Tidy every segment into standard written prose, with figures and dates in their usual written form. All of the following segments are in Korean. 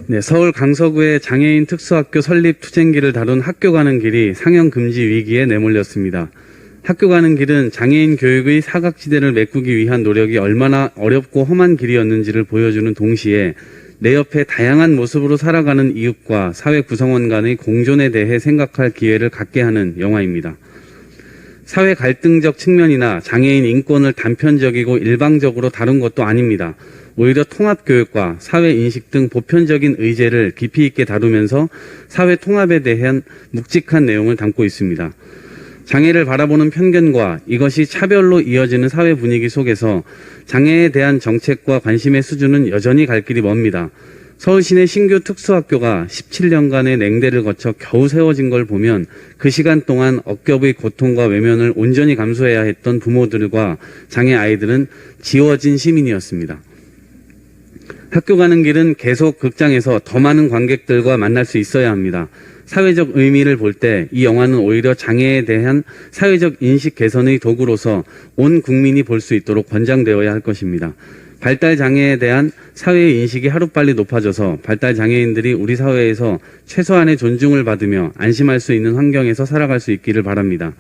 네, 서울 강서구의 장애인 특수학교 설립 투쟁기를 다룬 학교 가는 길이 상영 금지 위기에 내몰렸습니다. 학교 가는 길은 장애인 교육의 사각지대를 메꾸기 위한 노력이 얼마나 어렵고 험한 길이었는지를 보여주는 동시에 내 옆에 다양한 모습으로 살아가는 이웃과 사회 구성원 간의 공존에 대해 생각할 기회를 갖게 하는 영화입니다. 사회 갈등적 측면이나 장애인 인권을 단편적이고 일방적으로 다룬 것도 아닙니다. 오히려 통합교육과 사회인식 등 보편적인 의제를 깊이 있게 다루면서 사회 통합에 대한 묵직한 내용을 담고 있습니다. 장애를 바라보는 편견과 이것이 차별로 이어지는 사회 분위기 속에서 장애에 대한 정책과 관심의 수준은 여전히 갈 길이 멉니다. 서울시내 신규 특수학교가 17년간의 냉대를 거쳐 겨우 세워진 걸 보면 그 시간 동안 억겹의 고통과 외면을 온전히 감수해야 했던 부모들과 장애 아이들은 지워진 시민이었습니다. 학교 가는 길은 계속 극장에서 더 많은 관객들과 만날 수 있어야 합니다. 사회적 의미를 볼 때 이 영화는 오히려 장애에 대한 사회적 인식 개선의 도구로서 온 국민이 볼 수 있도록 권장되어야 할 것입니다. 발달 장애에 대한 사회의 인식이 하루빨리 높아져서 발달 장애인들이 우리 사회에서 최소한의 존중을 받으며 안심할 수 있는 환경에서 살아갈 수 있기를 바랍니다.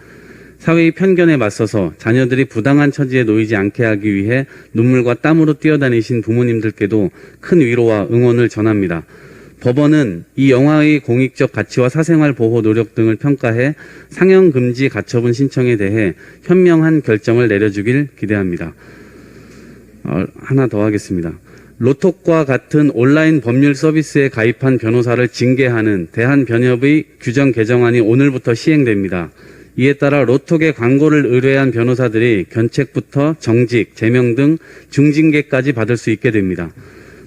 사회의 편견에 맞서서 자녀들이 부당한 처지에 놓이지 않게 하기 위해 눈물과 땀으로 뛰어다니신 부모님들께도 큰 위로와 응원을 전합니다. 법원은 이 영화의 공익적 가치와 사생활 보호 노력 등을 평가해 상영 금지 가처분 신청에 대해 현명한 결정을 내려주길 기대합니다. 하나 더 하겠습니다. 로톡과 같은 온라인 법률 서비스에 가입한 변호사를 징계하는 대한변협의 규정 개정안이 오늘부터 시행됩니다. 이에 따라 로톡에 광고를 의뢰한 변호사들이 견책부터 정직, 제명 등 중징계까지 받을 수 있게 됩니다.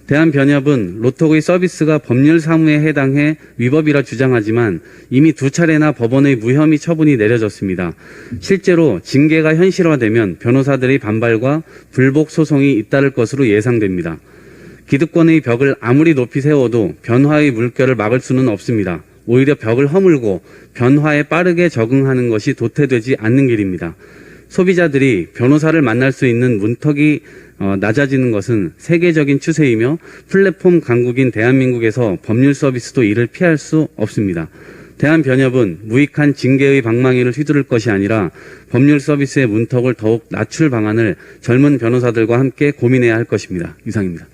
대한변협은 로톡의 서비스가 법률 사무에 해당해 위법이라 주장하지만 이미 2차례나 법원의 무혐의 처분이 내려졌습니다. 실제로 징계가 현실화되면 변호사들의 반발과 불복 소송이 잇따를 것으로 예상됩니다. 기득권의 벽을 아무리 높이 세워도 변화의 물결을 막을 수는 없습니다. 오히려 벽을 허물고 변화에 빠르게 적응하는 것이 도태되지 않는 길입니다. 소비자들이 변호사를 만날 수 있는 문턱이 낮아지는 것은 세계적인 추세이며 플랫폼 강국인 대한민국에서 법률 서비스도 이를 피할 수 없습니다. 대한변협은 무익한 징계의 방망이를 휘두를 것이 아니라 법률 서비스의 문턱을 더욱 낮출 방안을 젊은 변호사들과 함께 고민해야 할 것입니다. 이상입니다.